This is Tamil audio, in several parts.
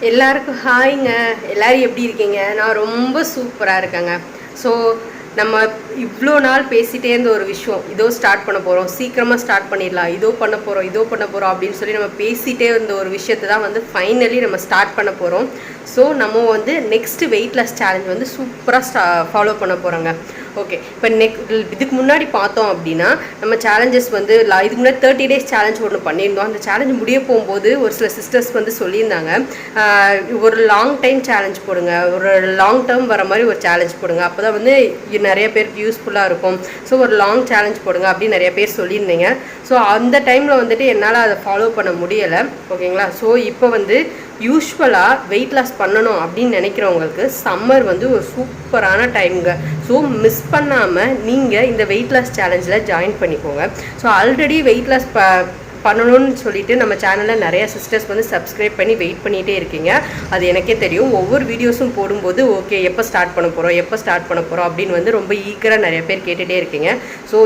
எல்லாருக்கும் ஹாய்ங்க. எல்லோரும் எப்படி இருக்கீங்க? நான் ரொம்ப சூப்பராக இருக்கேங்க. ஸோ நம்ம இவ்வளோ நாள் பேசிகிட்டே இருந்த ஒரு விஷயம், இதோ ஸ்டார்ட் பண்ண போகிறோம், சீக்கிரமாக ஸ்டார்ட் பண்ணிடலாம், இதோ பண்ண போகிறோம் அப்படின்னு சொல்லி நம்ம பேசிகிட்டே இருந்த ஒரு விஷயத்தை தான் வந்து ஃபைனலி நம்ம ஸ்டார்ட் பண்ண போகிறோம். ஸோ நம்ம வந்து நெக்ஸ்ட்டு வெயிட்லெஸ் சேலஞ்ச் வந்து சூப்பராக ஃபாலோ பண்ண போகிறோங்க. ஓகே, இப்போ இதுக்கு முன்னாடி பார்த்தோம் அப்படின்னா நம்ம சேலஞ்சஸ் வந்து இதுக்கு முன்னாடி 30 டேஸ் சேலஞ்ச் ஒன்று பண்ணியிருந்தோம். அந்த சேலஞ்ச் முடிய போகும்போது ஒரு சில சிஸ்டர்ஸ் வந்து சொல்லியிருந்தாங்க, ஒரு லாங் டைம் சேலஞ்ச் போடுங்க, ஒரு லாங் டேர்ம் வர மாதிரி ஒரு சேலஞ்ச் போடுங்க, அப்போ தான் வந்து நிறைய பேருக்கு யூஸ்ஃபுல்லாக இருக்கும். ஸோ ஒரு லாங் சேலஞ்ச் போடுங்க அப்படின்னு நிறைய பேர் சொல்லியிருந்தீங்க. ஸோ அந்த டைமில் வந்துட்டு என்னால் அதை ஃபாலோ பண்ண முடியலை. ஓகேங்களா? ஸோ இப்போ வந்து யூஸ்வலாக வெயிட் லாஸ் பண்ணணும் அப்படின்னு நினைக்கிறவங்களுக்கு சம்மர் வந்து ஒரு சூப்பரான டைமுங்க. ஸோ மிஸ் பண்ணாமல் நீங்கள் இந்த வெயிட் லாஸ் சேலஞ்சில் ஜாயின் பண்ணிக்கோங்க. ஸோ ஆல்ரெடி வெயிட் லாஸ் பண்ணணும்னு சொல்லிட்டு நம்ம சேனலில் நிறைய சிஸ்டர்ஸ் வந்து சப்ஸ்கிரைப் பண்ணி வெயிட் பண்ணிகிட்டே இருக்கீங்க. அது எனக்கே தெரியும். ஒவ்வொரு வீடியோஸும் போடும்போது ஓகே எப்போ ஸ்டார்ட் பண்ண போகிறோம் அப்படின்னு வந்து ரொம்ப ஈக்கராக நிறைய பேர் கேட்டுகிட்டே இருக்கீங்க. ஸோ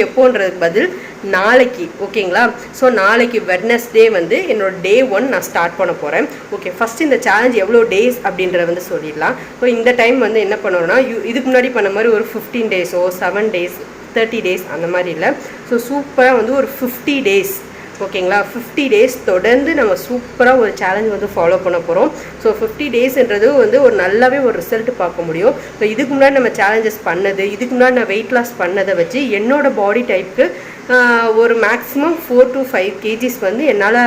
எப்போன்றதுக்கு பதில் நாளைக்கு. ஓகேங்களா? ஸோ நாளைக்கு வெட்னஸ்டே வந்து என்னோட டே 1 நான் ஸ்டார்ட் பண்ண போகிறேன். ஓகே, ஃபஸ்ட்டு இந்த சேலஞ்ச் எவ்வளோ டேஸ் அப்படின்றத வந்து சொல்லிடலாம். ஸோ இந்த டைம் வந்து என்ன பண்ணணும்னா, இதுக்கு முன்னாடி பண்ண மாதிரி ஒரு 15 டேஸோ 7 டேஸ் 30 டேஸ் அந்த மாதிரி இல்லை. ஸோ சூப்பராக வந்து ஒரு 50 டேஸ். ஓகேங்களா? 50 டேஸ் தொடர்ந்து நம்ம சூப்பராக ஒரு சேலஞ்ச் வந்து ஃபாலோ பண்ண போகிறோம். ஸோ 50 டேஸ்ன்றது வந்து ஒரு நல்லாவே ஒரு ரிசல்ட் பார்க்க முடியும். ஸோ இதுக்கு முன்னாடி நம்ம சேலஞ்சஸ் பண்ணது, இதுக்கு முன்னாடி நான் வெயிட் லாஸ் பண்ணதை வச்சு என்னோடய பாடி டைப்புக்கு ஒரு மேக்ஸிமம் 4 to 5 kgs வந்து என்னால்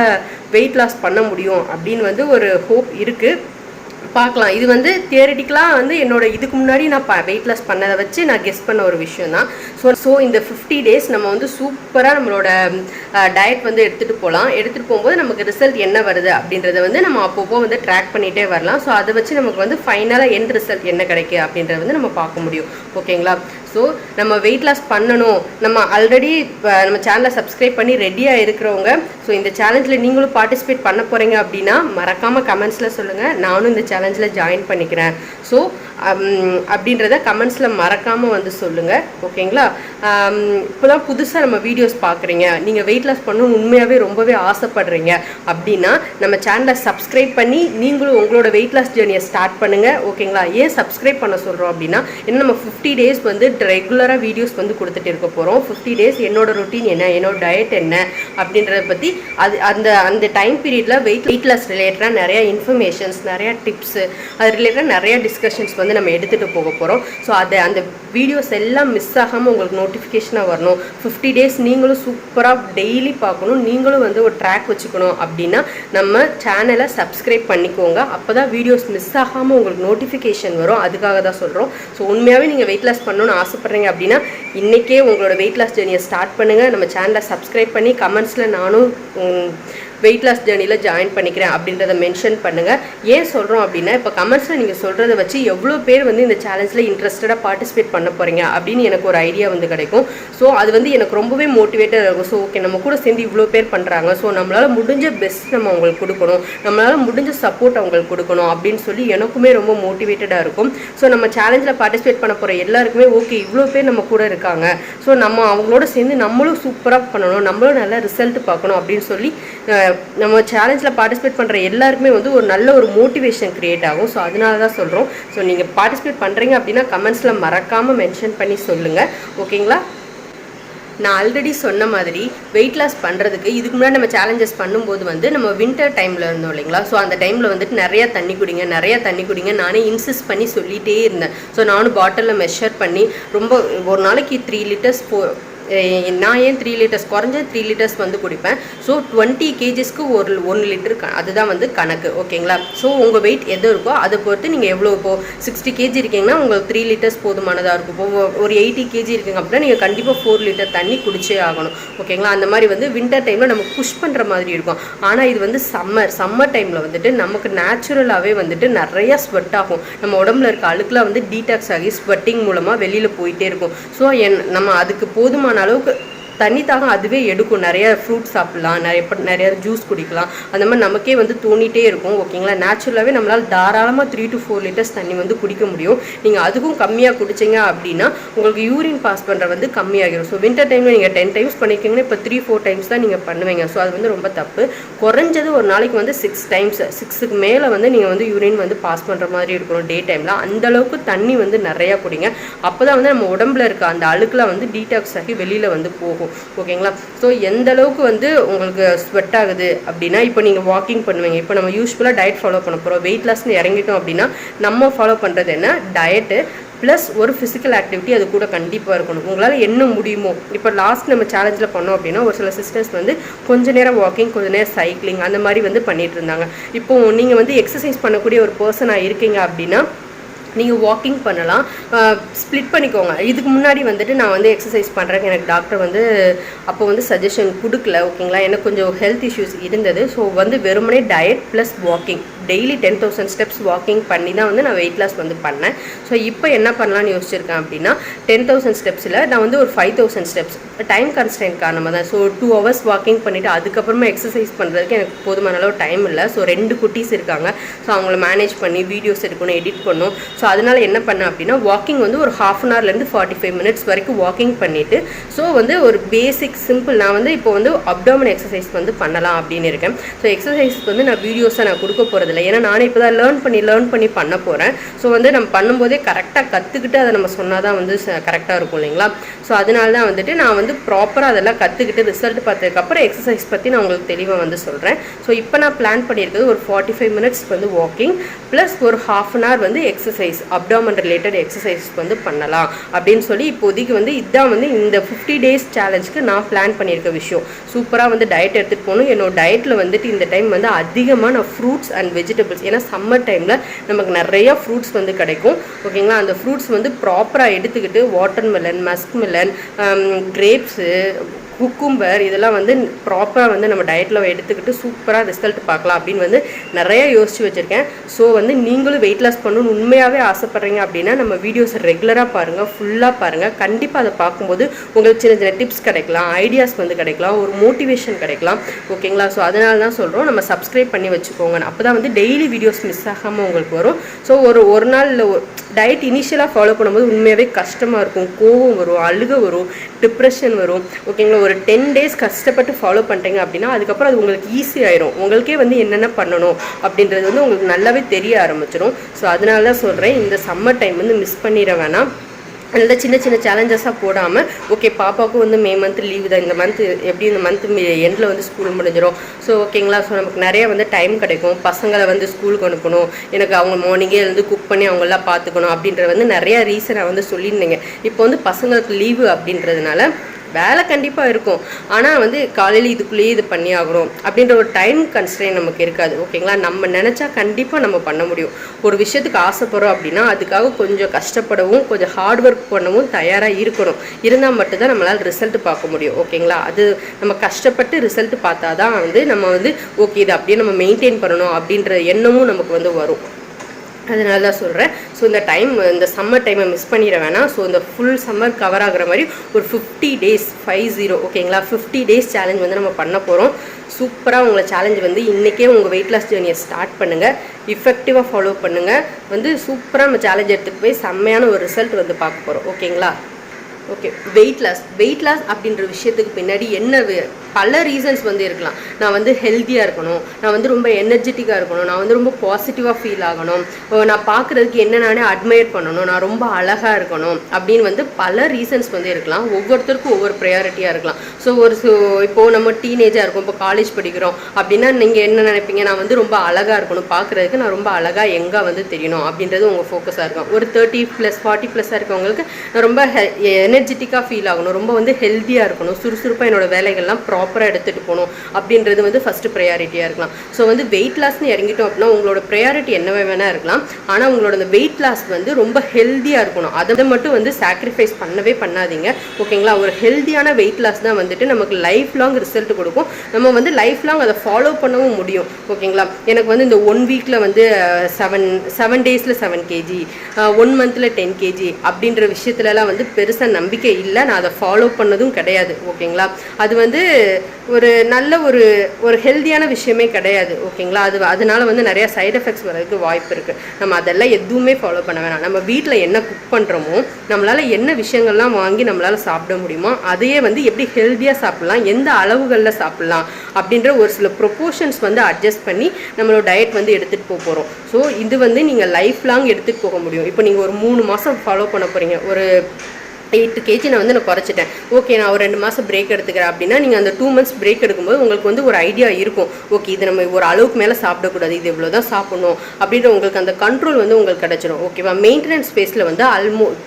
வெயிட் லாஸ் பண்ண முடியும் அப்படின்னு வந்து ஒரு ஹோப் இருக்குது. பார்க்கலாம். இது வந்து தியரிட்டிக்கலாக வந்து இதுக்கு முன்னாடி நான் வெயிட் லாஸ் பண்ணதை வச்சு நான் கெஸ் பண்ண ஒரு விஷயம் தான். ஸோ இந்த 50 டேஸ் நம்ம வந்து சூப்பராக நம்மளோட டயட் வந்து எடுத்துகிட்டு போகும்போது நமக்கு ரிசல்ட் என்ன வருது அப்படின்றத வந்து நம்ம அப்பப்போ வந்து ட்ராக் பண்ணிகிட்டே வரலாம். ஸோ அதை வச்சு நமக்கு வந்து ஃபைனலாக எண்ட் ரிசல்ட் என்ன கிடைக்குது அப்படின்றத வந்து நம்ம பார்க்க முடியும். ஓகேங்களா? ஸோ நம்ம வெயிட் லாஸ் பண்ணணும், நம்ம ஆல்ரெடி நம்ம சேனலை சப்ஸ்கிரைப் பண்ணி ரெடியாக இருக்கிறவங்க, ஸோ இந்த சேலஞ்சில் நீங்களும் பார்ட்டிசிபேட் பண்ண போகிறீங்க அப்படின்னா மறக்காமல் கமெண்ட்ஸில் சொல்லுங்கள். நானும் இந்த சேலஞ்சில் ஜாயின் பண்ணிக்கிறேன். ஸோ அப்படின்றத கமெண்ட்ஸில் மறக்காமல் வந்து சொல்லுங்கள். ஓகேங்களா? இப்போ தான் புதுசாக நம்ம வீடியோஸ் பார்க்குறீங்க, நீங்கள் வெயிட் லாஸ் பண்ணணும் உண்மையாகவே ரொம்பவே ஆசைப்படுறீங்க அப்படின்னா நம்ம சேனலை சப்ஸ்கிரைப் பண்ணி நீங்களும் உங்களோட வெயிட் லாஸ் ஜேர்னியை ஸ்டார்ட் பண்ணுங்கள். ஓகேங்களா? ஏன் சப்ஸ்கிரைப் பண்ண சொல்கிறோம் அப்படின்னா, இன்னும் நம்ம 50 டேஸ் வந்து ரெகுலராக வீடியோஸ் வந்து கொடுத்துட்டு இருக்க போகிறோம். 50 டேஸ் என்னோட ரொட்டீன் என்ன, என்னோட டயட் என்ன அப்படின்றத பற்றி அந்த டைம் பீரியடில் வெயிட் லாஸ் ரிலேட்டடாக நிறையா இன்ஃபர்மேஷன்ஸ், நிறையா டிப்ஸு, அது ரிலேட்டடாக நிறையா டிஸ்கஷன்ஸ் வந்து நம்ம எடுத்துகிட்டு போக போகிறோம். ஸோ அந்த வீடியோஸ் எல்லாம் மிஸ் ஆகாமல் உங்களுக்கு நோட்டிஃபிகேஷனாக வரணும். 50 டேஸ் நீங்களும் சூப்பராக டெய்லி பார்க்கணும், நீங்களும் வந்து ஒரு ட்ராக் வச்சுக்கணும் அப்படின்னா நம்ம சேனலை சப்ஸ்கிரைப் பண்ணிக்கோங்க. அப்போ தான் வீடியோஸ் மிஸ் ஆகாமல் உங்களுக்கு நோட்டிஃபிகேஷன் வரும். அதுக்காக தான் சொல்கிறோம். ஸோ உண்மையாகவே நீங்கள் வெயிட் லாஸ் பண்ணணும்னு ஆசைப்பட்றீங்க அப்படின்னா இன்றைக்கே உங்களோட வெயிட் லாஸ் ஜேர்னியை ஸ்டார்ட் பண்ணுங்கள். நம்ம சேனலை சப்ஸ்கிரைப் பண்ணி கமெண்ட்ஸில் நானும் வெயிட் லாஸ் ஜேர்னியில் ஜாயின் பண்ணிக்கிறேன் அப்படின்றத மென்ஷன் பண்ணுங்கள். ஏன் சொல்கிறோம் அப்படின்னா, இப்போ கமெண்ட்ஸில் நீங்கள் சொல்கிறத வச்சு எவ்வளோ பேர் வந்து இந்த சேலஞ்சில் இன்ட்ரெஸ்டடாக பார்ட்டிசிபேட் பண்ண போகிறீங்க அப்படின்னு எனக்கு ஒரு ஐடியா வந்து கிடைக்கும். ஸோ அது வந்து எனக்கு ரொம்பவே மோட்டிவேட்டாக இருக்கும். ஸோ ஓகே, நம்ம கூட சேர்ந்து இவ்வளோ பேர் பண்ணுறாங்க, ஸோ நம்மளால் முடிஞ்ச பெஸ்ட் நம்ம அவங்களுக்கு கொடுக்கணும், நம்மளால் முடிஞ்ச சப்போர்ட் அவங்களுக்கு கொடுக்கணும் அப்படின்னு சொல்லி எனக்குமே ரொம்ப மோட்டிவேட்டடாக இருக்கும். ஸோ நம்ம சேலஞ்சில் பார்ட்டிசிபேட் பண்ண போகிற எல்லாருக்குமே ஓகே இவ்வளோ பேர் நம்ம கூட இருக்காங்க, ஸோ நம்ம அவங்களோட சேர்ந்து நம்மளும் சூப்பராக பண்ணணும், நம்மளும் நல்ல ரிசல்ட் பார்க்கணும் அப்படின்னு சொல்லி நம்ம சேலஞ்சில் பார்ட்டிசிபேட் பண்ணுற எல்லாருக்குமே வந்து ஒரு நல்ல ஒரு மோட்டிவேஷன் க்ரியேட் ஆகும். ஸோ அதனால தான் சொல்கிறோம். ஸோ நீங்கள் பார்ட்டிசிபேட் பண்ணுறீங்க அப்படின்னா கமெண்ட்ஸில் மறக்காமல் மென்ஷன் பண்ணி சொல்லுங்கள். ஓகேங்களா? நான் ஆல்ரெடி சொன்ன மாதிரி வெயிட் லாஸ் பண்ணுறதுக்கு இதுக்கு முன்னாடி நம்ம சேலஞ்சஸ் பண்ணும்போது வந்து நம்ம வின்டர் டைமில் இருந்தோம் இல்லைங்களா? ஸோ அந்த டைமில் வந்துட்டு நிறையா தண்ணி குடிங்க நானே இன்சிஸ்ட் பண்ணி சொல்லிகிட்டே இருந்தேன். ஸோ நானும் பாட்டிலில் மெஷர் பண்ணி ரொம்ப ஒரு நாளைக்கு 3 லிட்டர்ஸ் நான் ஏன் 3 லிட்டர்ஸ் குறைஞ்ச 3 லிட்டர்ஸ் வந்து குடிப்பேன். ஸோ 20 kgsக்கு ஒரு 1 லிட்டர் அதுதான் வந்து கணக்கு. ஓகேங்களா? ஸோ உங்கள் வெயிட் எது இருக்கோ அதை பொறுத்து நீங்கள் எவ்வளோ இப்போது 60 kg இருக்கீங்கன்னா உங்களுக்கு 3 லிட்டர்ஸ் போதுமானதாக இருக்கும். இப்போ ஒரு 80 kg இருக்கீங்க அப்படின்னா நீங்கள் கண்டிப்பாக 4 லிட்டர் தண்ணி குடிச்சே ஆகணும். ஓகேங்களா? அந்த மாதிரி வந்து வின்டர் டைமில் நம்ம புஷ் பண்ணுற மாதிரி இருக்கும். ஆனால் இது வந்து சம்மர் டைமில் வந்துட்டு நமக்கு நேச்சுரலாகவே வந்துட்டு நிறையா ஸ்வெட் ஆகும். நம்ம உடம்புல இருக்க அழுக்குலாம் வந்து டீடாக்ஸ் ஆகி ஸ்வெட்டிங் மூலமாக வெளியில் போயிட்டே இருக்கும். ஸோ நம்ம அதுக்கு போதுமான அளவுக்கு தண்ணி தாகம் அதுவே எடுக்கும். நிறைய ஃப்ரூட்ஸ் சாப்பிட்லாம், நிறைய ஜூஸ் குடிக்கலாம், அந்த மாதிரி நமக்கே வந்து தோணிகிட்டே இருக்கும். ஓகேங்களா, நேச்சுரலாகவே நம்மளால் தாராளமாக 3 to 4 லிட்டர்ஸ் தண்ணி வந்து குடிக்க முடியும். நீங்கள் அதுக்கும் கம்மியாக குடிச்சிங்க அப்படின்னா உங்களுக்கு யூரின் பாஸ் பண்ணுற வந்து கம்மியாகிடும். ஸோ வின்டர் டைமில் நீங்கள் 10 டைம்ஸ் பண்ணியிருக்கீங்கன்னா இப்போ 3-4 டைம்ஸ் தான் நீங்கள் பண்ணுவீங்க. ஸோ அது வந்து ரொம்ப தப்பு. குறைஞ்சது ஒரு நாளைக்கு வந்து 6 டைம்ஸ், 6க்கு மேலே வந்து நீங்கள் வந்து யூரின் வந்து பாஸ் பண்ணுற மாதிரி இருக்கணும் டே டைமில். அந்தளவுக்கு தண்ணி வந்து நிறையா குடிங்க. அப்போ தான் வந்து நம்ம உடம்புல இருக்க அந்த அழுக்கெலாம் வந்து டீடாக்ஸ் ஆகி வெளியில் வந்து போகும். ஓகேங்களா, ஸோ எந்த அளவுக்கு வந்து உங்களுக்கு ஸ்வெட் ஆகுது அப்படின்னா, இப்போ நீங்கள் வாக்கிங் பண்ணுவீங்க. இப்போ நம்ம யூஸ்வலாக டயட் ஃபாலோ பண்ண போகிறோம். வெயிட் லாஸ்ன்னு இறங்கிட்டோம் அப்படின்னா நம்ம ஃபாலோ பண்ணுறது என்ன, டயட்டு ப்ளஸ் ஒரு ஃபிசிக்கல் ஆக்டிவிட்டி அது கூட கண்டிப்பாக இருக்கணும். உங்களால் என்ன முடியுமோ, இப்போ லாஸ்ட் நம்ம சேலஞ்சில் பண்ணோம் அப்படின்னா ஒரு சில சிஸ்டர்ஸ் வந்து கொஞ்சம் நேரம் வாக்கிங், கொஞ்சம் நேரம் சைக்கிளிங் அந்த மாதிரி வந்து பண்ணிட்டு இருந்தாங்க. இப்போது நீங்கள் வந்து எக்ஸசைஸ் பண்ணக்கூடிய ஒரு பர்சனாக இருக்கீங்க அப்படின்னா நீங்கள் வாக்கிங் பண்ணலாம், ஸ்ப்ளிட் பண்ணிக்கோங்க. இதுக்கு முன்னாடி வந்துட்டு நான் வந்து எக்ஸசைஸ் பண்ணுறேன், எனக்கு டாக்டர் வந்து அப்போ வந்து சஜஷன் கொடுக்கல. ஓகேங்களா, எனக்கு கொஞ்சம் ஹெல்த் இஷ்யூஸ் இருந்தது. ஸோ வந்து வெறுமனே diet plus walking, daily 10,000 steps walking பண்ணி தான் வந்து நான் வெயிட் லாஸ் வந்து பண்ணேன். ஸோ இப்போ என்ன பண்ணலான்னு யோசிச்சிருக்கேன் அப்படின்னா 10,000 ஸ்டெப்ஸில் நான் வந்து ஒரு 5,000 ஸ்டெப்ஸ், டைம் கன்ஸ்டன்ட் காரணமாக தான். ஸோ 2 hours வாக்கிங் பண்ணிவிட்டு அதுக்கப்புறமா எக்ஸசைஸ் பண்ணுறதுக்கு எனக்கு போதுமான அளவு டைம் இல்லை. ஸோ 2 குட்டீஸ் இருக்காங்க. ஸோ அவங்கள மேனேஜ் பண்ணி வீடியோஸ் எடுக்கணும், எடிட் பண்ணணும். ஸோ அதனால் என்ன பண்ணேன் அப்படின்னா வாக்கிங் வந்து ஒரு 1/2 hourலேருந்து 45 minutes வரைக்கும் வாக்கிங் பண்ணிவிட்டு, ஸோ வந்து ஒரு பேசிக் சிம்பிள் நான் வந்து இப்போ வந்து அப்டாமன் எக்ஸசைஸ் வந்து பண்ணலாம் அப்படின்னு இருக்கேன். ஸோ எக்ஸசைஸ்க்கு வந்து நான் வீடியோஸை நான் கொடுக்க போகிறதில்ல, ஏன்னா நானே இப்போ தான் லேர்ன் பண்ணி பண்ண போகிறேன். ஸோ வந்து நம்ம பண்ணும்போதே கரெக்டாக கற்றுக்கிட்டு அதை நம்ம சொன்னால் தான் வந்து கரெக்டாக இருக்கும் இல்லைங்களா. ஸோ அதனால தான் வந்துட்டு நான் வந்து ப்ராப்பராக அதெல்லாம் கற்றுக்கிட்டு ரிசல்ட் பார்த்ததுக்கப்புறம் எக்ஸசைஸ் பற்றி நான் உங்களுக்கு தெளிவாக வந்து சொல்கிறேன். ஸோ இப்போ நான் பிளான் பண்ணியிருக்கிறது ஒரு 45 minutes வந்து வாக்கிங் ப்ளஸ் ஒரு 1/2 hour வந்து எக்ஸசைஸ், அப்டாமன் ரிலேட்டட் எக்ஸசைஸ் வந்து பண்ணலாம் அப்படின்னு சொல்லி இப்போதைக்கு வந்து இதுதான் வந்து இந்த 50 days சேலஞ்சுக்கு நான் பிளான் பண்ணியிருக்க விஷயம். சூப்பராக வந்து டயட் எடுத்துகிட்டு போகணும். என்னோட டயட்டில் வந்துட்டு இந்த டைம் வந்து அதிகமாக நான் ஃப்ரூட்ஸ் அண்ட் வெஜிடபிள்ஸ், ஏன்னா சம்மர் டைமில் நமக்கு நிறையா ஃப்ரூட்ஸ் வந்து கிடைக்கும். ஓகேங்களா, அந்த ஃப்ரூட்ஸ் வந்து ப்ராப்பராக எடுத்துக்கிட்டு water melon, musk melon, grapes, cucumber இதெல்லாம் வந்து ப்ராப்பராக வந்து நம்ம டயட்டில் எடுத்துக்கிட்டு சூப்பராக ரிசல்ட் பார்க்கலாம் அப்படின்னு வந்து நிறையா யோசித்து வச்சுருக்கேன். ஸோ வந்து நீங்களும் வெயிட் லாஸ் பண்ணணும்னு உண்மையாகவே ஆசைப்பட்றீங்க அப்படின்னா நம்ம வீடியோஸை ரெகுலராக பாருங்கள், ஃபுல்லாக பாருங்கள். கண்டிப்பாக அதை பார்க்கும்போது உங்களுக்கு சின்ன சின்ன டிப்ஸ் கிடைக்கலாம், ஐடியாஸ் வந்து கிடைக்கலாம், ஒரு மோட்டிவேஷன் கிடைக்கலாம். ஓகேங்களா, ஸோ அதனால தான் சொல்கிறோம் நம்ம சப்ஸ்கிரைப் பண்ணி வச்சுக்கோங்க. அப்போ தான் வந்து டெய்லி வீடியோஸ் மிஸ் ஆகாமல் உங்களுக்கு வரும். ஸோ ஒரு நாள் டயட் இனிஷியலாக ஃபாலோ பண்ணும்போது உண்மையாகவே கஷ்டமாக இருக்கும், கோவம் வரும், அழுக வரும், டிப்ரெஷன் வரும். ஓகேங்களா, ஒரு 10 days கஷ்டப்பட்டு ஃபாலோ பண்ணுறீங்க அப்படின்னா அதுக்கப்புறம் அது உங்களுக்கு ஈஸி ஆயிரும். உங்களுக்கே வந்து என்னென்ன பண்ணணும் அப்படின்றது வந்து உங்களுக்கு நல்லாவே தெரிய ஆரம்பிச்சிடும். ஸோ அதனால தான் சொல்கிறேன், இந்த சம்மர் டைம் வந்து மிஸ் பண்ணிட வேணாம். அதனால சின்ன சின்ன சேலஞ்சஸாக போடாமல், ஓகே பாப்பாவுக்கும் வந்து மே மந்த் லீவு தான், இந்த மந்த் எப்படி இந்த மந்த் எண்டில் வந்து ஸ்கூல் முடிஞ்சிடும். ஸோ ஓகேங்களா, ஸோ நமக்கு நிறைய வந்து டைம் கிடைக்கும். பசங்களை வந்து ஸ்கூலுக்கு அனுப்பணும், எனக்கு அவங்க மார்னிங்கே வந்து குக் பண்ணி அவங்களாம் பார்த்துக்கணும் அப்படின்ற வந்து நிறையா ரீசனை வந்து சொல்லியிருந்தீங்க. இப்போ வந்து பசங்களுக்கு லீவு அப்படின்றதுனால வேலை கண்டிப்பாக இருக்கும், ஆனால் வந்து காலையில் இதுக்குள்ளேயே இது பண்ணி ஆகணும் அப்படின்ற ஒரு டைம் கன்ஸ்ட்ரெயின் நமக்கு இருக்காது. ஓகேங்களா, நம்ம நினச்சா கண்டிப்பாக நம்ம பண்ண முடியும். ஒரு விஷயத்துக்கு ஆசைப்படுறோம் அப்படின்னா அதுக்காக கொஞ்சம் கஷ்டப்படவும் கொஞ்சம் ஹார்ட் ஒர்க் பண்ணவும் தயாராக இருக்கணும். இருந்தால் மட்டும்தான் நம்மளால் ரிசல்ட் பார்க்க முடியும். ஓகேங்களா, அது நம்ம கஷ்டப்பட்டு ரிசல்ட் பார்த்தா தான் வந்து நம்ம வந்து ஓகே இதை அப்படியே நம்ம மெயின்டைன் பண்ணணும் அப்படின்ற எண்ணமும் நமக்கு வந்து வரும். அதனால தான் சொல்கிறேன். ஸோ இந்த சம்மர் டைமை மிஸ் பண்ணிட வேணாம். ஸோ இந்த ஃபுல் சம்மர் கவர் ஆகிற மாதிரி ஒரு 50 days 50 ஓகேங்களா 50 days சேலஞ்ச் வந்து நம்ம பண்ண போகிறோம். சூப்பராக உங்களை சேலஞ்ச் வந்து இன்றைக்கே உங்கள் வெயிட் லாஸ் ஜேர்னியை ஸ்டார்ட் பண்ணுங்கள், இஃபெக்டிவாக ஃபாலோ பண்ணுங்கள். வந்து சூப்பராக நம்ம சேலஞ்ச் எடுத்துகிட்டு போய் செம்மையான ஒரு ரிசல்ட் வந்து பார்க்க போகிறோம். ஓகேங்களா, ஓகே. வெயிட் லாஸ் அப்படின்ற விஷயத்துக்கு பின்னாடி என்ன பல ரீசன்ஸ் வந்து இருக்கலாம். நான் வந்து ஹெல்த்தியாக இருக்கணும், நான் வந்து ரொம்ப எனர்ஜெட்டிக்காக இருக்கணும், நான் வந்து ரொம்ப பாசிட்டிவாக ஃபீல் ஆகணும், நான் பார்க்குறதுக்கு என்ன நானே அட்மையர் பண்ணணும், நான் ரொம்ப அழகாக இருக்கணும் அப்படின்னு வந்து பல ரீசன்ஸ் வந்து இருக்கலாம். ஒவ்வொருத்தருக்கும் ஒவ்வொரு ப்ரையாரிட்டியாக இருக்கலாம். ஸோ இப்போது நம்ம டீனேஜாக இருக்கும், இப்போ காலேஜ் படிக்கிறோம் அப்படின்னா நீங்கள் என்ன நினைப்பீங்க, நான் வந்து ரொம்ப அழகாக இருக்கணும், பார்க்குறதுக்கு நான் ரொம்ப அழகாக எங்கே வந்து தெரியணும் அப்படின்றது உங்கள் ஃபோக்கஸாக இருக்கும். ஒரு 30+ 40+ இருக்கவங்களுக்கு நான் ரொம்ப எனர்ஜெட்டிக்காக ஃபீல் ஆகணும், ரொம்ப வந்து ஹெல்த்தியாக இருக்கணும், சுறுசுறுப்பாக என்னோடய வேலைகள்லாம் ப்ராப்பராக எடுத்துகிட்டு போகணும் அப்படின்றது வந்து ஃபஸ்ட்டு ப்ரையாரிட்டியாக இருக்கலாம். ஸோ வந்து வெயிட் லாஸ்ன்னு இறங்கிட்டோம் அப்படின்னா உங்களோட ப்ரையாரிட்டி என்னவே வேணால் இருக்கலாம். ஆனால் உங்களோட அந்த வெயிட் லாஸ் வந்து ரொம்ப ஹெல்த்தியாக இருக்கணும். அதை மட்டும் வந்து சாக்ரிஃபைஸ் பண்ணவே பண்ணாதீங்க. ஓகேங்களா, ஒரு ஹெல்த்தியான வெயிட் லாஸ் தான் வந்துட்டு நமக்கு லைஃப் லாங் ரிசல்ட் கொடுக்கும். நம்ம வந்து லைஃப் லாங் அதை ஃபாலோ பண்ணவும் முடியும். ஓகேங்களா, எனக்கு வந்து இந்த 1 வீக்கில் வந்து 7 days 7 kg, 1 month 10 kg அப்படின்ற விஷயத்துலலாம் வந்து பெருசாக நம்பிக்கை இல்லை, நான் அதை ஃபாலோ பண்ணதும் கிடையாது. ஓகேங்களா, அது வந்து ஒரு நல்ல ஒரு ஹெல்த்தியான விஷயமே கிடையாது. ஓகேங்களா, அதனால வந்து நிறைய சைடு எஃபெக்ட்ஸ் வரதுக்கு வாய்ப்பு இருக்குது. நம்ம அதெல்லாம் எதுவுமே ஃபாலோ பண்ண வேணாம். நம்ம வீட்டில் என்ன குக் பண்ணுறோமோ, நம்மளால் என்ன விஷயங்கள்லாம் வாங்கி நம்மளால் சாப்பிட முடியுமோ அதையே வந்து எப்படி ஹெல்த்தியாக சாப்பிட்லாம், எந்த அளவுகளில் சாப்பிட்லாம் அப்படின்ற ஒரு சில ப்ரொப்போர்ஷன்ஸ் வந்து அட்ஜஸ்ட் பண்ணி நம்மளோட டயட் வந்து எடுத்துகிட்டு போகிறோம். ஸோ இது வந்து நீங்கள் லைஃப் லாங் எடுத்துகிட்டு போக முடியும். இப்போ நீங்கள் ஒரு 3 மாதம் ஃபாலோ பண்ண போகிறீங்க, ஒரு 8 kg நான் குறைச்சிட்டேன், ஓகே நான் ஒரு 2 மாதம் பிரேக் எடுத்துக்கிறேன் அப்படின்னா, நீங்கள் அந்த 2 months பிரேக் எடுக்கும்போது உங்களுக்கு வந்து ஒரு ஐடியா இருக்கும், ஓகே இது நம்ம ஒரு அளவுக்கு மேலே சாப்பிடக்கூடாது, இது இவ்வளோ தான் சாப்பிடணும் அப்படின்ற உங்களுக்கு அந்த கண்ட்ரோல் வந்து உங்களுக்கு கிடச்சிடும். ஓகேவா, மெயின்டெனன்ஸ் ஃபேஸில் வந்து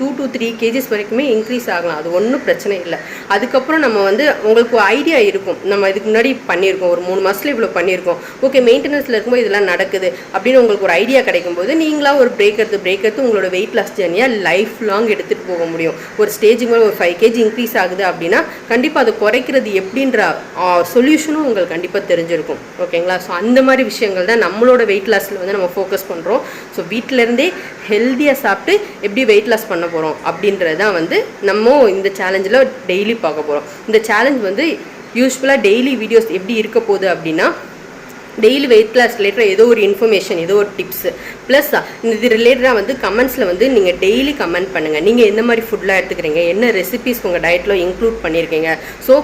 2 to 3 kgs வரைக்குமே இன்க்ரீஸ் ஆகலாம், அது ஒன்றும் பிரச்சனை இல்லை. அதுக்கப்புறம் நம்ம வந்து உங்களுக்கு ஒரு ஐடியா இருக்கும், நம்ம இதுக்கு முன்னாடி பண்ணியிருக்கோம், ஒரு 3 மாதத்தில் இவ்வளோ பண்ணியிருக்கோம், ஓகே மெயின்டெனன்ஸில் இருக்கும்போது இதெல்லாம் நடக்குது அப்படின்னு உங்களுக்கு ஒரு ஐடியா கிடைக்கும் போது நீங்களாக ஒரு பிரேக் எடுத்து உங்களோட வெயிட் லாஸ் ஜர்னியாக லைஃப் லாங் எடுத்துகிட்டு போக முடியும். ஒரு ஸ்டேஜுக்கு மேலே ஒரு 5 kg இன்க்ரீஸ் ஆகுது அப்படின்னா கண்டிப்பாக அதை குறைக்கிறது எப்படின்ற சொல்யூஷனும் உங்களுக்கு கண்டிப்பாக தெரிஞ்சிருக்கும். ஓகேங்களா, ஸோ அந்த மாதிரி விஷயங்கள் தான் நம்மளோட வெயிட் லாஸில் வந்து நம்ம ஃபோக்கஸ் பண்ணுறோம். ஸோ வீட்டிலேருந்தே ஹெல்த்தியாக சாப்பிட்டு எப்படி வெயிட் லாஸ் பண்ண போகிறோம் அப்படின்றது தான் வந்து நம்ம இந்த சேலஞ்சில் டெய்லி பார்க்க போகிறோம். இந்த சேலஞ்ச் வந்து யூஸ்வலாக டெய்லி வீடியோஸ் எப்படி இருக்க போகுது அப்படின்னா, டெய்லி வெயிட் லாஸ் ரிலேட்டட் ஏதோ ஒரு இன்ஃபர்மேஷன், ஏதோ ஒரு டிப்ஸு, ப்ளஸ் இது ரிலேட்டடாக வந்து கமெண்ட்ஸில் வந்து நீங்கள் டெய்லி கமெண்ட் பண்ணுங்கள். நீங்கள் எந்த மாதிரி ஃபுட்லாம் எடுத்துக்கிறீங்க, என்ன ரெசிபிஸ் உங்கள் டயட்டில் இன்க்ளூட் பண்ணியிருக்கீங்க, ஸோ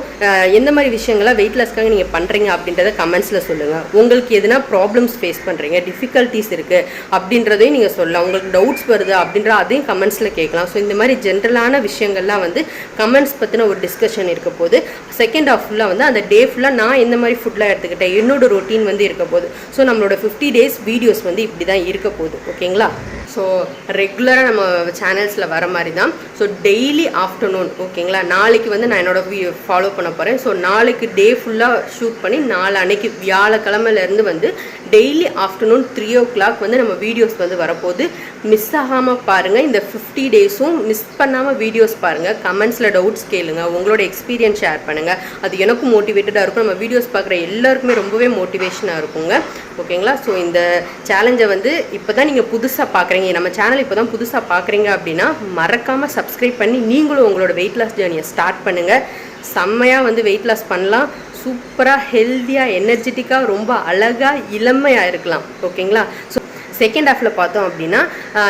எந்த மாதிரி விஷயங்கள்லாம் வெயிட் லாஸ்க்காக நீங்கள் பண்ணுறீங்க அப்படின்றத கமெண்ட்ஸில் சொல்லுங்கள். உங்களுக்கு எதுனா ப்ராப்ளம்ஸ் ஃபேஸ் பண்ணுறீங்க, டிஃபிகல்ட்டிஸ் இருக்குது அப்படின்றதையும் நீங்கள் சொல்லலாம். உங்களுக்கு டவுட்ஸ் வருது அப்படின்ற அதையும் கமெண்ட்ஸில் கேட்கலாம். ஸோ இந்த மாதிரி ஜென்ரலான விஷயங்கள்லாம் வந்து கமெண்ட்ஸ் பற்றின ஒரு டிஸ்கஷன் இருக்க போது. செகண்ட் ஹாஃப் ஃபுல்லாக வந்து அந்த டே ஃபுல்லாக நான் எந்த மாதிரி ஃபுட்லாம் எடுத்துக்கிட்டேன், என்னோட ரொட்டீன் வந்து இருக்க போகுது. ஸோ நம்மளோட 50 days வீடியோஸ் வந்து இப்படி தான் இருக்க போகுது. ஓகேங்களா, ஸோ ரெகுலராக நம்ம சேனல்ஸில் வர மாதிரி தான். ஸோ டெய்லி ஆஃப்டர்நூன், ஓகேங்களா, நாளைக்கு வந்து நான் என்னோட ஃபாலோ பண்ண போகிறேன். ஸோ நாளைக்கு டே ஃபுல்லாக ஷூட் பண்ணி அன்னைக்கு வியாழக்கிழமையிலேருந்து வந்து டெய்லி ஆஃப்டர்நூன் 3 o'clock வந்து நம்ம வீடியோஸ் வந்து வரப்போகுது. மிஸ் ஆகாமல் பாருங்கள். இந்த 50 daysம் மிஸ் பண்ணாமல் வீடியோஸ் பாருங்கள். கமெண்ட்ஸில் டவுட்ஸ் கேளுங்க, உங்களோட எக்ஸ்பீரியன்ஸ் ஷேர் பண்ணுங்கள். அது எனக்கும் மோட்டிவேட்டடாக இருக்கும், நம்ம வீடியோஸ் பார்க்குற எல்லாருக்குமே ரொம்பவே மோட்டிவேஷனாக இருக்குங்க. ஓகேங்களா, ஸோ இந்த சேலஞ்சை வந்து இப்போ தான் நீங்கள் புதுசாக பார்க்குறீங்க, நம்ம சேனல் இப்போ தான் புதுசாக பார்க்குறீங்க அப்படின்னா மறக்காமல் சப்ஸ்கிரைப் பண்ணி நீங்களும் உங்களோட வெயிட் லாஸ் ஜர்னியை ஸ்டார்ட் பண்ணுங்கள். செம்மையாக வந்து வெயிட் லாஸ் பண்ணலாம், சூப்பராக ஹெல்த்தியாக எனர்ஜெட்டிக்காக ரொம்ப அழகாக இளமையாக இருக்கலாம். ஓகேங்களா, ஸோ செகண்ட் ஹாஃபில் பார்த்தோம் அப்படின்னா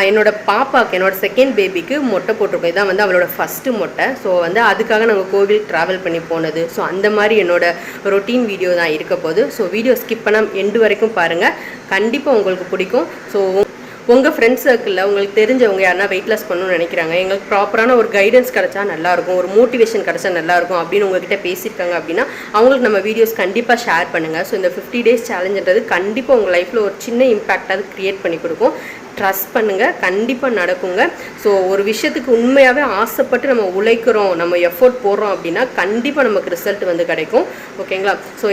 என்னோட பாப்பாவுக்கு, என்னோட செகண்ட் பேபிக்கு மொட்டை போட்டிருக்கோம். இதான் வந்து அவளோட ஃபஸ்ட்டு மொட்டை. ஸோ வந்து அதுக்காக நாங்கள் கோவிலுக்கு ட்ராவல் பண்ணி போனது. ஸோ அந்த மாதிரி என்னோட ரொட்டீன் வீடியோ தான் இருக்க போகுது. ஸோ வீடியோ ஸ்கிப் பண்ணாமல் எண்டு வரைக்கும் பாருங்கள், கண்டிப்பாக உங்களுக்கு பிடிக்கும். ஸோ உங்கள் ஃப்ரெண்ட்ஸ் சர்க்கிளில் உங்களுக்கு தெரிஞ்சவங்க யாருன்னா வெயிட் லாஸ் பண்ணணும்னு நினைக்கிறாங்க, எங்களுக்கு ப்ராப்பரான ஒரு கைடன்ஸ் கிடச்சா நல்லாயிருக்கும், ஒரு மோட்டிவேஷன் கிடச்சா நல்லாயிருக்கும் அப்படின்னு உங்ககிட்ட பேசியிருக்காங்க அப்படின்னா அவங்களுக்கு நம்ம வீடியோஸ் கண்டிப்பாக ஷேர் பண்ணுங்கள். ஸோ இந்த 50 days சேலஞ்சுன்றது கண்டிப்பாக உங்கள் லைஃப்பில் ஒரு சின்ன இம்பேக்டாக க்ரியேட் பண்ணி கொடுக்கும். ட்ரஸ்ட் பண்ணுங்கள், கண்டிப்பாக நடக்குங்க. ஸோ ஒரு விஷயத்துக்கு உண்மையாகவே ஆசைப்பட்டு நம்ம உழைக்கிறோம், நம்ம எஃபோர்ட் போடுறோம் அப்படின்னா கண்டிப்பாக நமக்கு ரிசல்ட் வந்து கிடைக்கும். ஓகேங்களா, ஸோ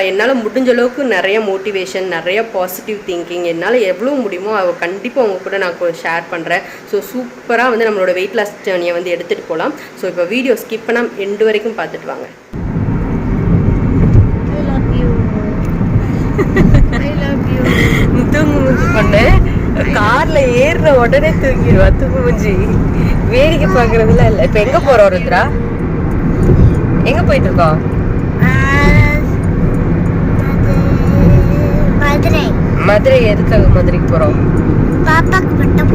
என்னால் முடிஞ்ச அளவுக்கு நிறைய மோட்டிவேஷன், நிறைய பாசிட்டிவ் திங்கிங் என்னால் எவ்வளோ முடியுமோ கண்டிப்பாக உங்கள் கூட நான் ஷேர் பண்ணுறேன். ஸோ சூப்பராக வந்து நம்மளோட வெயிட் லாஸ் ஜர்னியை வந்து எடுத்துகிட்டு போகலாம். ஸோ இப்போ வீடியோ ஸ்கிப் பண்ணாமல் எண்டு வரைக்கும் பார்த்துட்டு வாங்க. கார்ல ஏறுற உடனே தூங்கிடுவா, தூங்கு மூஞ்சி. வேடிக்கை பாக்குறதுலாம் இல்ல. இப்ப எங்க போறோம் ருத்ரா? எங்க போயிட்டு இருக்கோம்? மதுரை. எதுக்காக மதுரைக்கு போறோம்? பாப்பாக்கு மொட்டை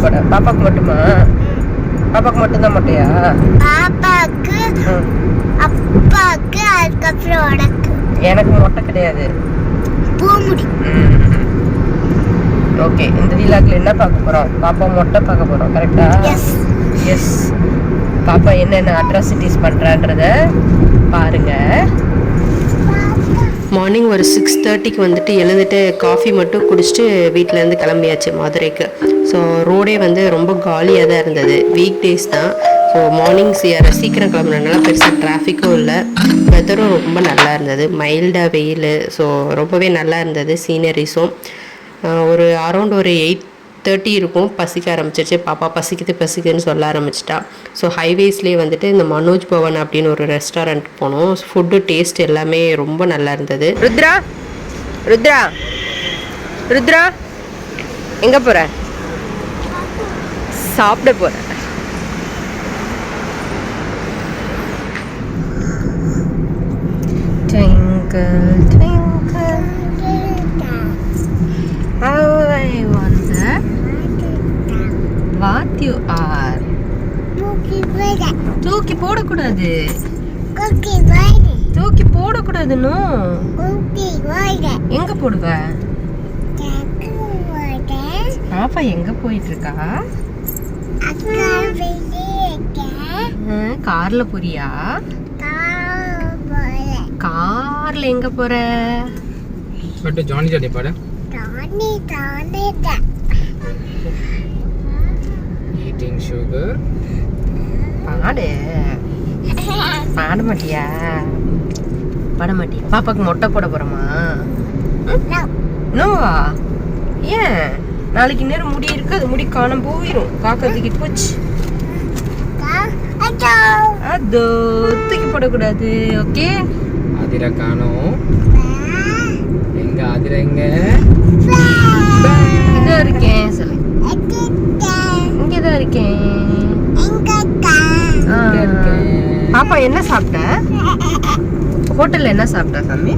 போட. பாப்பாக்கு மட்டுமா? பாப்பாக்கு மட்டும்தான் மொட்டையா? பாப்பாக்கு, அப்பாக்கு, அதுக்கப்புறம் உனக்கு. எனக்கு மொட்டை கிடையாது, பூமுடி. ஓகே, இந்த வீலாக்ல என்ன பார்க்க போறோம்? பாப்பா மொட்டை பார்க்க போறோம். கரெக்டா? எஸ். பாப்பா என்னென்ன அட்ராசிட்டிஸ் பண்றான்றத பாருங்க. மார்னிங் ஒரு 6:30க்கு வந்துட்டு எழுந்துட்டு காஃபி மட்டும் குடிச்சிட்டு வீட்டிலேருந்து கிளம்பியாச்சு மதுரைக்கு. ஸோ ரோடே வந்து ரொம்ப காலியாக தான் இருந்தது. வீக் டேஸ் தான். ஸோ மார்னிங் சீக்கிரம் கிளம்புறதுனால பெருசாக டிராஃபிக்கும் இல்லை, வெதரும் ரொம்ப நல்லா இருந்தது, மைல்டாக வெயில். ஸோ ரொம்பவே நல்லா இருந்தது சீனரிஸும். ஒரு அரௌண்ட் ஒரு 8:30 இருக்கும், பசிக்க ஆரம்பிச்சிருச்சு. பாப்பா பசிக்குதுன்னு சொல்ல ஆரம்பிச்சிட்டா. ஸோ ஹைவேஸ்லேயே வந்துட்டு இந்த மனோஜ் பவன் அப்படின்னு ஒரு ரெஸ்டாரண்ட் போனோம். ஃபுட்டு டேஸ்ட் எல்லாமே ரொம்ப நல்லா இருந்தது. ருத்ரா எங்கே போகிற? சாப்பிட போகிறேன். twinkle, twinkle. How I wonder what you are. தூக்கி போடக்கூடாது. தூக்கி போடக்கூடாதுன்னு. எங்க போடுவ? பாப்பா எங்க போயிட்டு இருக்கா? கார்ல போறியா? கார்ல எங்க போற? பட் ஜானி ஜானி பாடு. Eating sugar. பாடு. பாட மாட்டியா? பாட மாட்டியா? பாப்பாக்கு மொட்டை போட போறோமா? நோவா? ஏன்? நாளைக்கு நேரம் முடி இருக்கு, அது முடி காணாம போயிடும். காக்கா தூக்கி போச்சு. அதோ தூக்கி போடக்கூடாது. ஓகே. ஆதிரா காணோம். எங்க ஆதிரா எங்க? இதோ இருக்கேன். சொல்லு. இங்கதான் இருக்கேன். பாப்பா என்ன சாப்பிட்ட? ஹோட்டல்ல என்ன சாப்பிட்ட சாமி?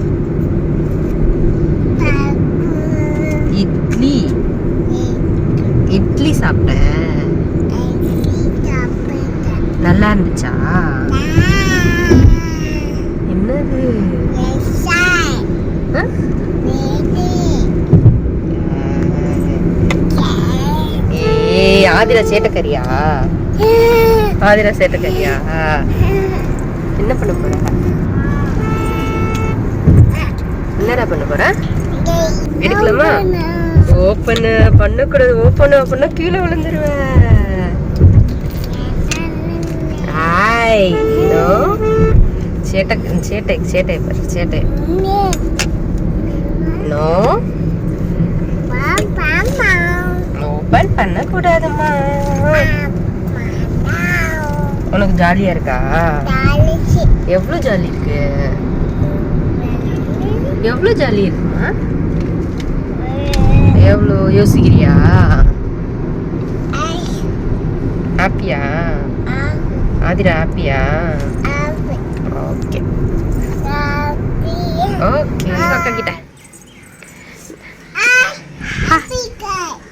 இட்லி. இட்லி சாப்பிட்டேன். நல்லா இருந்துச்சா? என்னது? ஆதிரா சேட்டக்கரியா? ஆதிரா சேட்டக்கரியா? என்ன பண்ண போற? என்னடா பண்ண போற? எடுக்கலாமா? ஓப்பன் பண்ணக்கூடாது. ஓப்பன் பண்ணா கீழே விழுந்துருவேன். ஹாய். நோ. சேட்டை சேட்டை சேட்டை பாரு. சேட்டை. நோ. ஓப்பன் பண்ணக்கூடாதுமா. உனக்கு ஜாலியா இருக்கா? எவ்வளவு ஜாலி இருக்கு? எவ்வளவு ஜாலி இருக்குமா? எவ்வளோ யோசிக்கிறியா? ஹாப்பியா? ஆதிரா ஹாப்பியா? Okay okay. அக்கா கிட்ட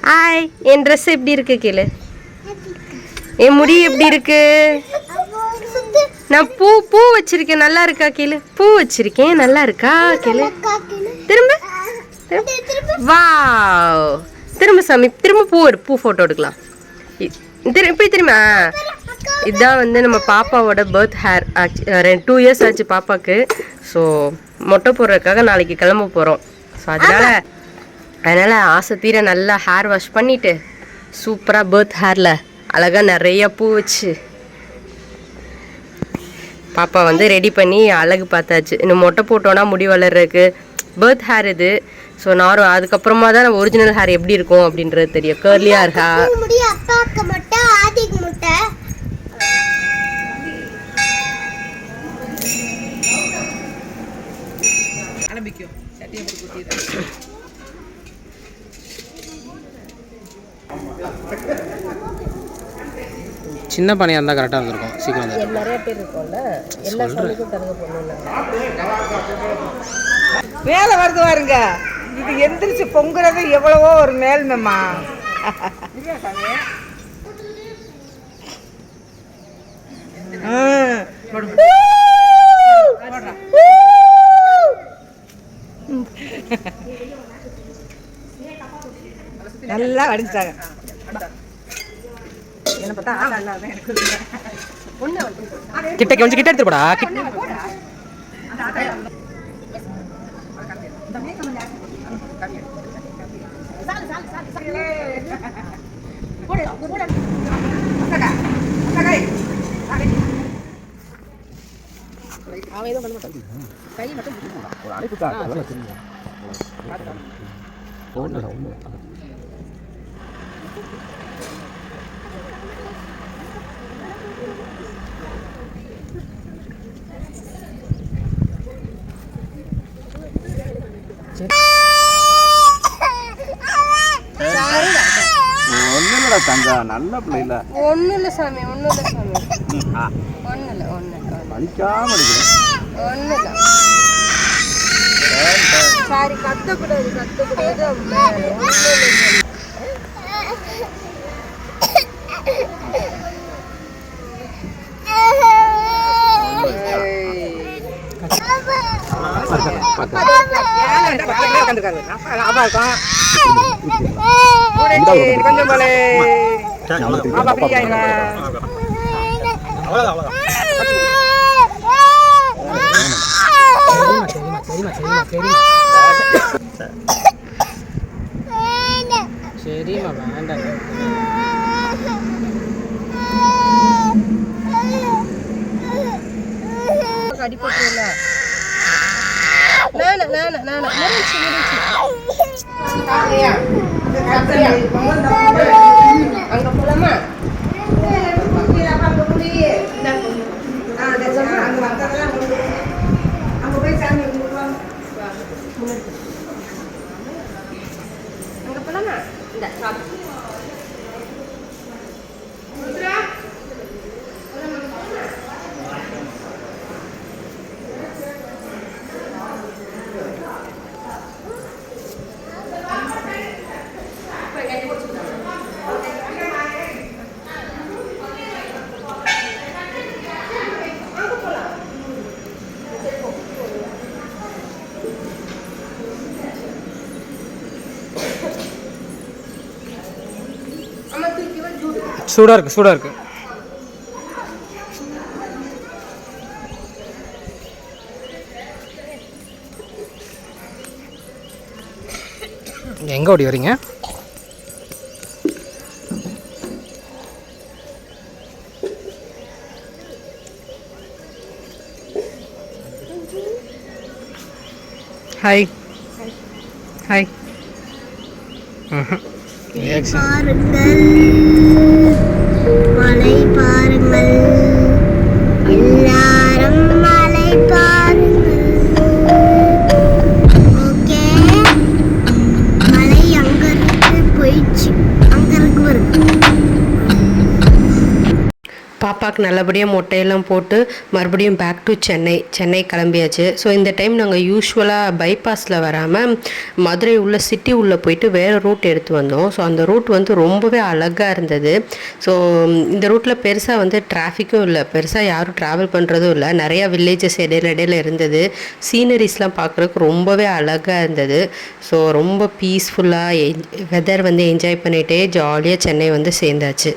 ஹாய். என் ட்ரெஸ் எப்படி இருக்கு கேளு. என் முடி எப்படி இருக்கு? நான் பூ வச்சிருக்கேன். நல்லா இருக்கா கேளு. பூ வச்சிருக்கேன். நல்லா இருக்கா கேளு. திரும்ப வாவ். திரும்ப சாமி. திரும்ப பூ ஃபோட்டோ எடுக்கலாம். இப்படி திரும்ப. இதுதான் வந்து நம்ம பாப்பாவோட பர்த் ஹேர். 2 இயர்ஸ் ஆச்சு பாப்பாவுக்கு. ஸோ மொட்டை போடுறதுக்காக நாளைக்கு கிளம்ப போகிறோம். ஸோ அதனால் ஆசை தீர நல்லா ஹேர் வாஷ் பண்ணிவிட்டு சூப்பராக பர்த் ஹேரில் அழகாக நிறைய பூ வச்சு பாப்பா வந்து ரெடி பண்ணி அழகு பார்த்தாச்சு. இன்னும் மொட்டை போட்டோன்னா முடி வளர்றதுக்கு பர்த் ஹேர் இது. ஸோ நாரும் அதுக்கப்புறமா தான் நம்ம ஒரிஜினல் ஹேர் எப்படி இருக்கும் அப்படின்றது தெரியும். கர்லியாக இருக்கா? சின்ன பானையாக இருந்தால் கரெக்டாக இருந்திருக்கும். சீக்கிரம் நிறைய பேர் இருக்கோம்ல. எல்லா சாமிக்கும் தங்க பொண்ணு மேலே வருது பாருங்க. இது எந்திரிச்சு பொங்குறது எவ்வளவோ ஒரு மேல்மைமா. நல்லா வடிச்சிட்டாங்க. என்ன பார்த்தா கிட்ட கொஞ்சம் கிட்ட எடுத்து போடா. அவன் எதுவும் பண்ண மாட்டான். கை மட்டும் ஒரு அழைப்பு தங்கா நல்ல பிள்ளைல ஒன்றும் இல்லை சாமி. ஒன்றும் இல்லை சாமி. ஒன்றும் இல்லை. படிக்காம ஒன்றும் இல்லை. சாரி கத்தக்கூடாது கொஞ்சம் போல பாப்பா ஃப்ரீ ஆயிடுவா. சரிம்மா வேண்டாம். அடிப்பட்டுல அங்க போலாமா? அங்க போய் சாமி அங்க போலாமா? இந்த சூடாக இருக்குது சூடாக இருக்குது. எங்கே ஓடி வரீங்க? Hi hi. பாருங்கள் மலை பாருங்கள் எல்லாரும் மலை பாருங்கள். ஓகே மலை அங்க இருக்கு போயிடுச்சு, அங்க இருக்கு வருது. பாப்பாவுக்கு நல்லபடியாக மொட்டையெல்லாம் போட்டு மறுபடியும் பேக் டு சென்னை கிளம்பியாச்சு. ஸோ இந்த டைம் நாங்கள் யூஸ்வலாக பைபாஸில் வராமல் மதுரை உள்ள சிட்டி உள்ளே போயிட்டு வேறு ரூட் எடுத்து வந்தோம். ஸோ அந்த ரூட் வந்து ரொம்பவே அழகாக இருந்தது. ஸோ இந்த ரூட்டில் பெருசாக வந்து டிராஃபிக்கும் இல்லை, பெருசாக யாரும் ட்ராவல் பண்ணுறதும் இல்லை. நிறையா வில்லேஜஸ் இடையில இருந்தது. சீனரிஸ்லாம் பார்க்குறதுக்கு ரொம்பவே அழகாக இருந்தது. ஸோ ரொம்ப பீஸ்ஃபுல்லாக வெதர் வந்து என்ஜாய் பண்ணிகிட்டே ஜாலியாக சென்னை வந்து சேர்ந்தாச்சு.